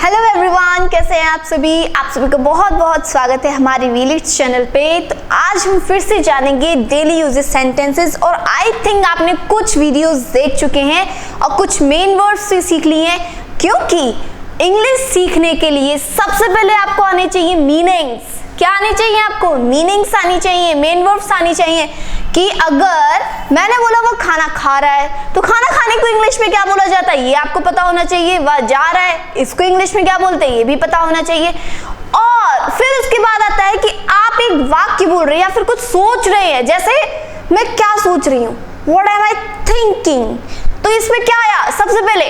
Hello everyone, कैसे हैं आप सभी का बहुत बहुत स्वागत है हमारे वीलिट्स चैनल पे। तो आज हम फिर से जानेंगे डेली यूजेस सेंटेंसेस और आई थिंक आपने कुछ वीडियोस देख चुके हैं और कुछ मेन वर्ड्स भी सीख लिए हैं, क्योंकि इंग्लिश सीखने के लिए सबसे पहले आपको आने चाहिए मीनिंग्स। क्या आनी चाहिए आपको? मीनिंग्स आनी चाहिए, मेन वर्ड्स आनी चाहिए। कि अगर मैंने बोला वो खाना खा रहा है तो खाना खाने को इंग्लिश में क्या बोला जाता है ये आपको पता होना चाहिए। वह जा रहा है, इसको इंग्लिश में क्या बोलते हैं ये भी पता होना चाहिए। और फिर उसके बाद आता है कि आप एक वाक्य बोल रहे हैं या फिर कुछ सोच रहे हैं, जैसे मैं क्या सोच रही हूँ, व्हाट एम आई थिंकिंग। तो इसमें क्या आया? सबसे पहले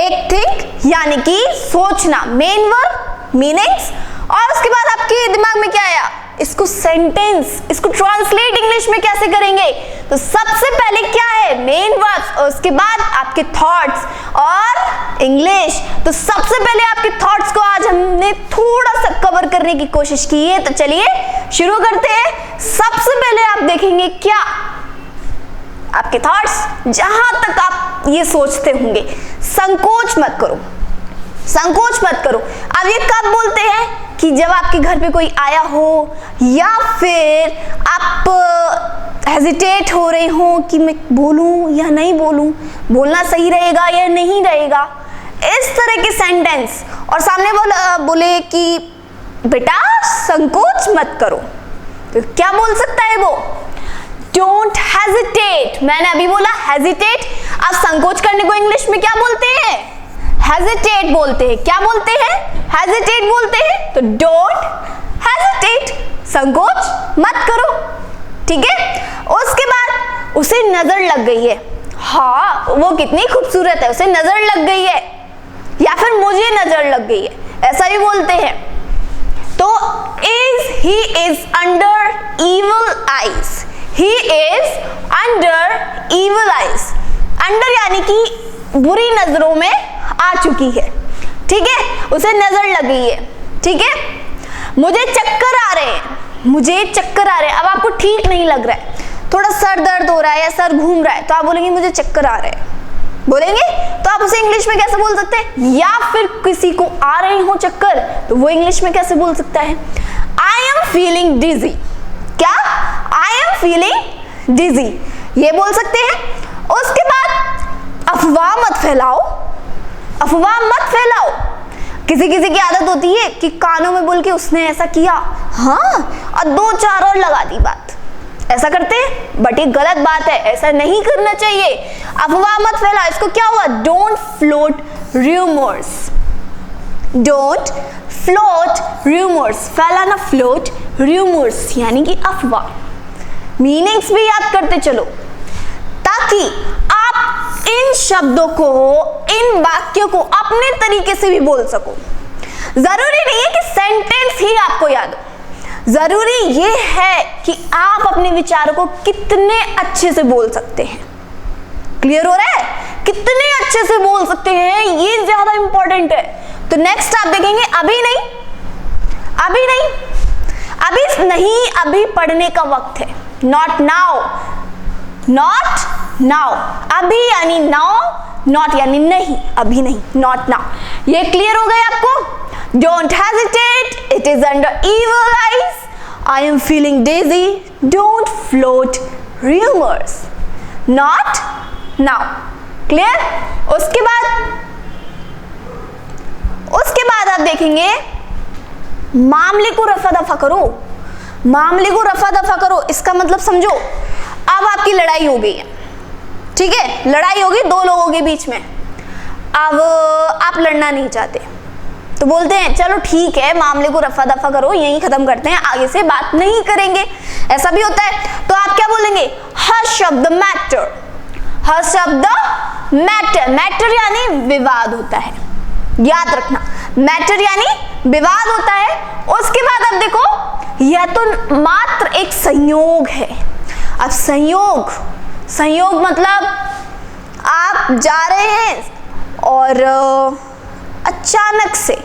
एक थिंक यानी कि सोचना, मेन वर्ड मीनिंग्स, और उसके बाद आपके दिमाग में क्या आया? इसको सेंटेंस, इसको ट्रांसलेट इंग्लिश में कैसे करेंगे। तो सबसे पहले क्या है? मेन वर्ड्स, और उसके बाद आपके थॉट्स और इंग्लिश। तो सबसे पहले आपके थॉट्स को आज हमने थोड़ा सा कवर करने की कोशिश की है, तो चलिए शुरू करते हैं। सबसे पहले आप देखेंगे क्या आपके थॉट्स, जहां तक आप ये सोचते होंगे, संकोच मत करो, संकोच मत करो। अब ये कब बोलते हैं? कि जब आपके घर पे कोई आया हो या फिर आप हेजिटेट हो रहे हो कि मैं बोलूं या नहीं बोलूं, बोलना सही रहेगा या नहीं रहेगा, इस तरह के सेंटेंस। और सामने बोले कि बेटा संकोच मत करो, तो क्या बोल सकता है वो? Don't hesitate. मैंने अभी बोला हेजिटेट, आप संकोच करने को इंग्लिश में क्या बोलते हैं? हेजिटेट बोलते हैं। क्या बोलते हैं? हेजिटेट बोलते हैं। तो डोंट हेजिटेट, संकोच मत करो, ठीक है। उसके बाद उसे नजर लग गई है, हाँ वो कितनी खूबसूरत है, उसे नजर लग गई है, या फिर मुझे नजर लग गई है, ऐसा भी बोलते हैं। तो he is under evil eyes, he is under evil eyes, under यानी कि बुरी नजरों में आ चुकी है, ठीक है, उसे नजर लग गई है, ठीक है। मुझे चक्कर आ रहे हैं, मुझे चक्कर आ रहे हैं। अब आपको ठीक नहीं लग रहा है, थोड़ा सर दर्द हो रहा है या सर घूम रहा है, तो आप बोलेंगे मुझे चक्कर आ रहे हैं, बोलेंगे। तो आप उसे इंग्लिश में कैसे बोल सकते हैं? या फिर किसी को आ रहे हो चक्कर, तो वो इंग्लिश में कैसे बोल सकता है? आई एम फीलिंग डिजी। क्या? आई एम फीलिंग डिजी, ये बोल सकते हैं। उसके बाद अफवाह मत फैलाओ, अफवाह मत फैलाओ। किसी किसी की आदत होती है कि कानों में बोल के उसने ऐसा किया, हाँ, और दो चार और लगा दी बात, ऐसा करते हैं, बट ये गलत बात है, ऐसा नहीं करना चाहिए। अफवाह मत फैलाओ। इसको क्या हुआ? Don't float rumours, don't float rumours, फैलाना, फ्लोट रूमर्स यानी कि अफवाह। मीनिंग्स भी याद करते चलो, ताकि आप इन शब्दों को, इन वाक्यों को अपने तरीके से भी बोल सको। जरूरी नहीं है कि सेंटेंस ही आपको याद हो, जरूरी ये है कि आप अपने विचारों को कितने अच्छे से बोल सकते हैं। क्लियर हो रहा है? कितने अच्छे से बोल सकते हैं, ये ज्यादा इंपॉर्टेंट है। तो नेक्स्ट आप देखेंगे, अभी नहीं, अभी नहीं, अभी नहीं, अभी पढ़ने का वक्त है। नॉट नाउ, नॉट नाउ, अभी यानी नाउ, नॉट यानी नहीं, अभी नहीं, नॉट नाउ। ये क्लियर हो गया आपको? Don't hesitate, it is under evil eyes, I am feeling Daisy, don't float rumours, not now. Clear? उसके बाद आप देखेंगे मामले को रफा दफा करो, मामले को रफा दफा करो। इसका मतलब समझो, अब आपकी लड़ाई हो गई है, ठीक है, लड़ाई होगी दो लोगों के बीच में। अब आप लड़ना नहीं चाहते, तो बोलते हैं चलो ठीक है, मामले को रफा दफा करो, यहीं खत्म करते हैं, आगे से बात नहीं करेंगे, ऐसा भी होता है। तो आप क्या बोलेंगे? Hush of the matter, hush of the matter. Matter यानी विवाद होता है, याद रखना, मैटर यानी विवाद होता है। उसके बाद अब देखो, यह तो मात्र एक संयोग है। अब संयोग, संयोग मतलब आप जा रहे हैं और अचानक से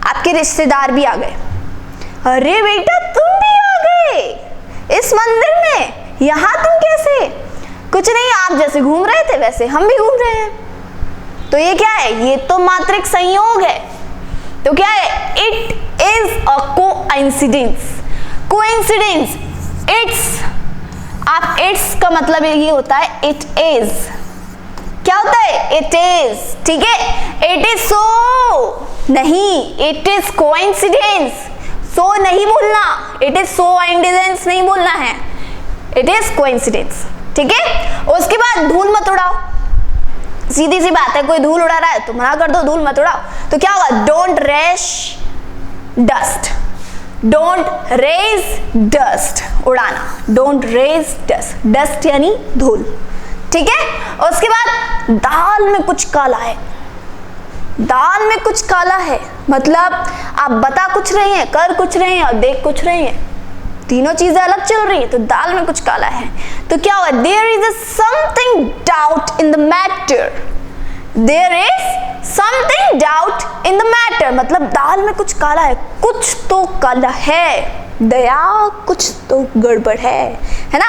आपके रिश्तेदार भी आ गए। अरे बेटा तुम भी आ गए इस मंदिर में, यहाँ तुम कैसे? कुछ नहीं, आप जैसे घूम रहे थे वैसे हम भी घूम रहे हैं। तो ये क्या है? ये तो मात्र एक संयोग है, तो क्या है, it is a coincidence. Coincidence, it's, आप इट्स का मतलब ये होता है इट इज, क्या होता है, इट इज, ठीक है। इट इज सो नहीं, इट इज कोइंसिडेंस, सो नहीं बोलना, इट इज सो इंडिडेंस नहीं बोलना है, इट इज कोइंसिडेंस, ठीक है। उसके बाद धूल मत उड़ाओ, सीधी सी बात है, कोई धूल उड़ा रहा है तो मना कर दो, धूल मत उड़ाओ। तो क्या होगा, डोंट रेश डस्ट, डोंट रेज डस्ट, उड़ाना, डोंट रेज डस्ट, डस्ट यानी धूल, ठीक है। उसके बाद दाल में कुछ काला है, दाल में कुछ काला है मतलब आप बता कुछ रहे हैं, कर कुछ रहे हैं और देख कुछ रहे हैं, तीनों चीजें अलग चल रही है, तो दाल में कुछ काला है। तो क्या हुआ, there is something doubt in the matter, there is something doubt in the matter, मतलब दाल में कुछ काला है, कुछ तो काला है दया, कुछ तो गड़बड़ है ना।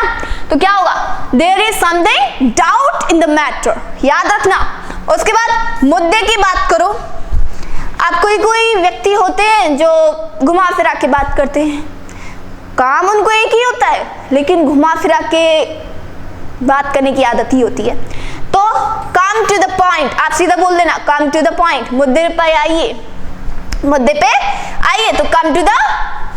तो क्या होगा, there is something doubt in the matter, याद रखना। उसके बाद मुद्दे की बात करो। आप कोई व्यक्ति होते हैं जो घुमा फिरा के बात करते हैं, काम उनको एक ही होता है लेकिन घुमा फिरा के बात करने की आदत ही होती है। तो कम टू द पॉइंट, आप सीधा बोल देना, कम टू द पॉइंट, मुद्दे पे आइए, मुद्दे पे आइए, तो कम टू द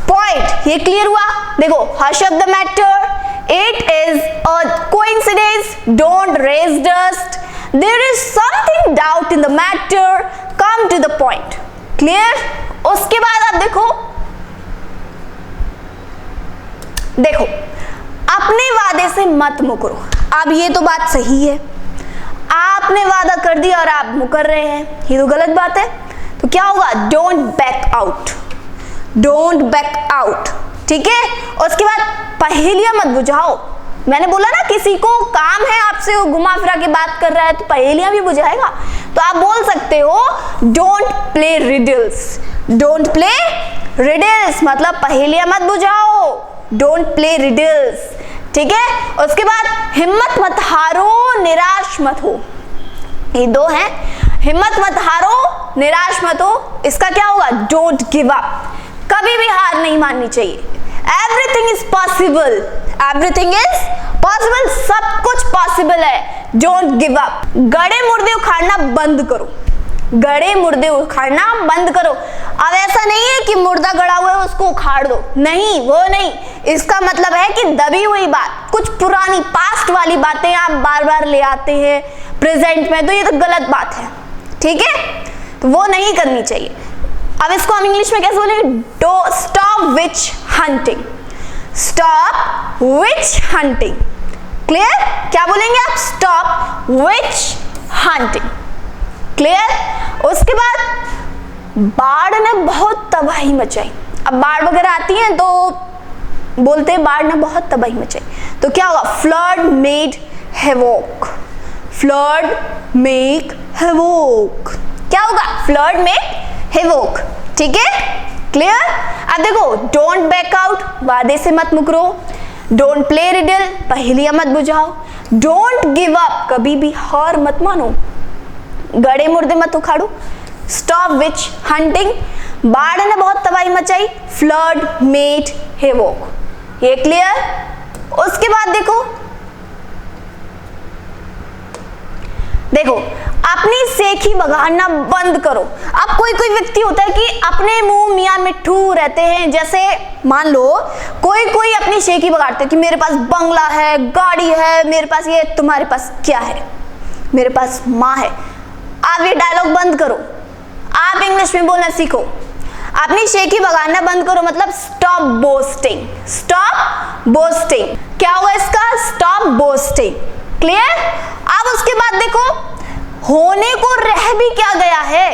पॉइंट, ये क्लियर हुआ। देखो, hush of the matter, it is a coincidence, don't raise dust, there is something doubt in the matter, come to the point, clear. उसके बाद आप देखो अपने वादे से मत मुकरो। अब ये तो बात सही है, आपने वादा कर दिया और आप मुकर रहे हैं, ये तो गलत बात है। तो क्या होगा, don't back out, don't back out, ठीक है। उसके बाद पहेलियां मत बुझाओ। मैंने बोला ना, किसी को काम है आपसे, वो घुमा फिरा के बात कर रहा है तो पहेलियां भी बुझाएगा। तो आप बोल सकते हो don't play riddles, don't play riddles मतलब पहेलियां मत बुझाओ, डोंट प्ले रिडल्स, ठीक है। उसके बाद हिम्मत मत हारो, निराश मत हो, ये दो हैं, हिम्मत मत हारो, निराश मत हो। इसका क्या होगा, डोंट गिव अप, कभी भी हार नहीं माननी चाहिए। Everything is possible, everything is possible, सब कुछ पॉसिबल है, डोंट गिव अप। गड़े मुर्दे उखाड़ना बंद करो, गड़े मुर्दे उखाड़ना बंद करो। अब ऐसा नहीं है कि मुर्दा गड़ा हुआ है उसको उखाड़ दो, नहीं, वो नहीं, इसका मतलब है कि दबी हुई बात, कुछ पुरानी पास्ट वाली बातें आप बार बार ले आते हैं प्रेजेंट में, तो ये तो गलत बात है, ठीक है, तो वो नहीं करनी चाहिए। अब इसको हम इंग्लिश में कैसे बोलेंगे, स्टॉप विच हंटिंग, स्टॉप विच हंटिंग, क्लियर। क्या बोलेंगे आप, स्टॉप विच हंटिंग, क्लियर। उसके बाद बाढ़ ने बहुत तबाही मचाई। अब बाढ़ वगैरह आती है तो बोलते हैं बाढ़ ने बहुत तबाही मचाई, तो क्या होगा, फ्लड मेड हेवोक, फ्लड मेक हेवोक, क्या होगा, फ्लड मेक हेवोक, ठीक है, क्लियर। अब देखो, डोंट बैक आउट, वादे से मत मुकरो, डोंट प्ले रिडल, पहेलियां मत बुझाओ, डोंट गिव अप, कभी भी हार मत मानो, गड़े मुर्दे मत उखाड़ो, स्टॉप विच हंटिंग, बाढ़ ने बहुत तबाही मचाई, फ्लड मेड हेवोक, ये क्लियर। उसके बाद देखो अपनी सेखी बगाड़ना बंद करो। अब कोई व्यक्ति होता है कि अपने मुंह मियां मिट्ठू रहते हैं, जैसे मान लो कोई अपनी सेखी बगाड़ते हैं कि मेरे पास बंगला है, गाड़ी है, मेरे पास ये, तुम्हारे पास क्या है, मेरे पास माँ है। आप ये डायलॉग बंद करो, आप इंग्लिश में बोलना सीखो, अपनी शेखी बगाड़ना बंद करो, मतलब स्टॉप बोस्टिंग, स्टॉप बोस्टिंग, क्या हुआ इसका, स्टॉप बोस्टिंग, क्लियर। अब उसके बाद देखो, होने को रह भी क्या गया है,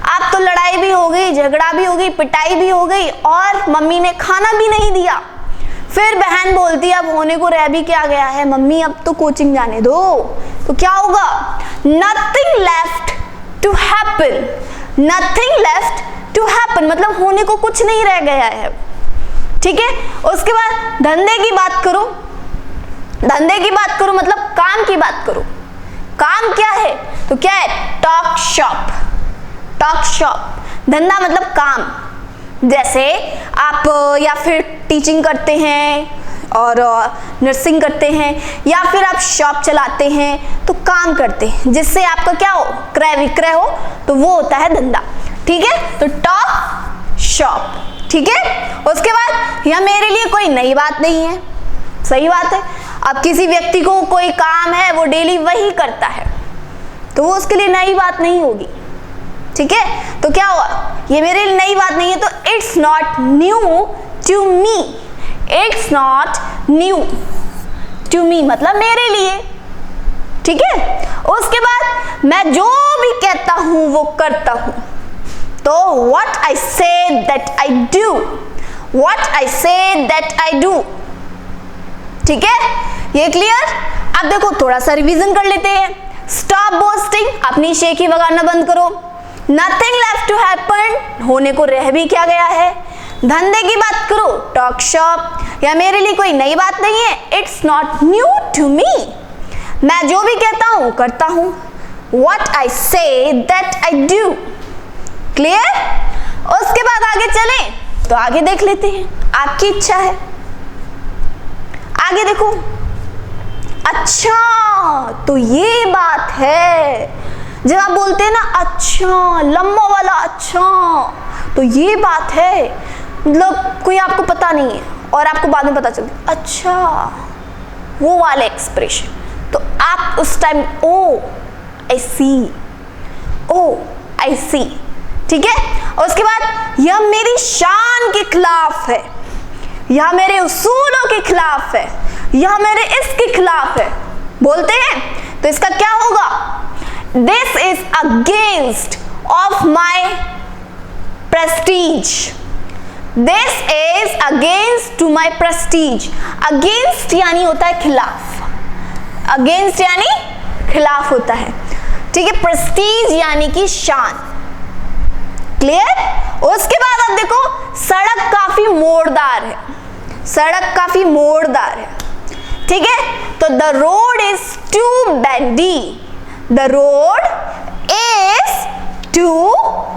अब तो लड़ाई भी हो गई, झगड़ा भी हो गई, पिटाई भी हो गई और मम्मी ने खाना भी नहीं दिया, फिर बहन बोलती है अब होने को रह भी क्या गया है, मम्मी अब तो कोचिंग जाने दो, तो क्या होगा, nothing left to happen, nothing left to happen मतलब होने को कुछ नहीं रह गया है, ठीक है। उसके बाद धंधे की बात करो, धंधे की बात करो मतलब काम की बात करो, काम क्या है, तो क्या है, टॉक शॉप, टॉक शॉप, धंधा मतलब काम। जैसे आप या फिर टीचिंग करते हैं और नर्सिंग करते हैं या फिर आप शॉप चलाते हैं, तो काम करते हैं जिससे आपका क्या हो, क्रय विक्रय हो, तो वो होता है धंधा। ठीक है, तो टॉक शॉप। ठीक है, उसके बाद यह मेरे लिए कोई नई बात नहीं है। सही बात है। अब किसी व्यक्ति को कोई काम है, वो डेली वही करता है, तो वो उसके लिए नई बात नहीं होगी। ठीक है, तो क्या हुआ, ये मेरे लिए नई बात नहीं है, तो it's not new to me. It's not new to me मतलब मेरे लिए। ठीक है, उसके बाद मैं जो भी कहता हूं वो करता हूं, तो what I say that I do, what I say that I do। ठीक है, ये क्लियर। अब देखो थोड़ा सा रिवीजन कर लेते हैं। स्टॉप बोस्टिंग, अपनी शेखी बगाना बंद करो। नथिंग लेफ्ट टू हैपन, होने को रह भी क्या गया है। धंधे की बात करो, टॉक शॉप, या मेरे लिए कोई नई बात नहीं है, it's not new to me. मैं जो भी कहता हूं करता हूं, what I say that I do। Clear. उसके बाद आगे चलें, तो आगे देख लेते हैं, आपकी इच्छा है। आगे देखो, अच्छा तो ये बात है। जब आप बोलते हैं ना अच्छा, लंबा वाला अच्छा, तो ये बात है, मतलब कोई आपको पता नहीं है और आपको बाद में पता चलता, अच्छा वो वाले एक्सप्रेशन, तो आप उस टाइम ओ आई सी, ओ आई सी। ठीक है, और उसके बाद यह मेरी शान के खिलाफ है, यह मेरे उसूलों के खिलाफ है, यह मेरे इसके खिलाफ है, बोलते हैं, तो इसका क्या होगा, this is against of my prestige. This is against to my prestige. Against यानी होता है खिलाफ, अगेंस्ट यानी खिलाफ होता है। ठीक है, प्रेस्टीज यानी कि शान। क्लियर। उसके बाद अब देखो, सड़क काफी मोड़दार है, सड़क काफी मोड़दार है। ठीक है, तो the road is too bendy, the road is too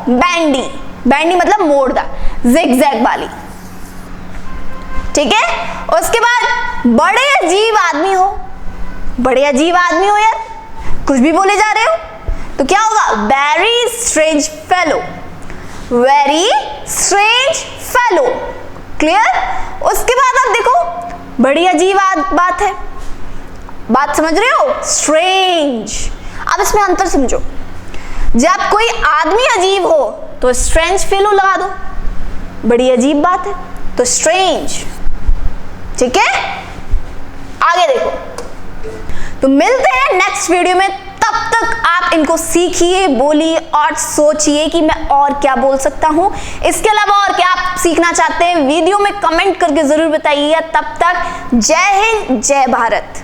bendy. Bendy मतलब मोड़दार, जिगजैग वाली। ठीक है, उसके बाद बड़े अजीब आदमी हो, बड़े अजीब आदमी हो यार, कुछ भी बोले जा रहे हो, तो क्या होगा, very strange fellow, very strange fellow. Clear. उसके बाद आप देखो, बड़ी अजीब बात है, बात समझ रहे हो, स्ट्रेंज। अब इसमें अंतर समझो, जब कोई आदमी अजीब हो तो स्ट्रेंज फेलो लगा दो, बड़ी अजीब बात है तो स्ट्रेंज। ठीक है, आगे देखो, तो मिलते हैं नेक्स्ट वीडियो में। तब तक आप इनको सीखिए, बोलिए और सोचिए कि मैं और क्या बोल सकता हूं। इसके अलावा और क्या आप सीखना चाहते हैं, वीडियो में कमेंट करके जरूर बताइए। तब तक जय हिंद, जय भारत।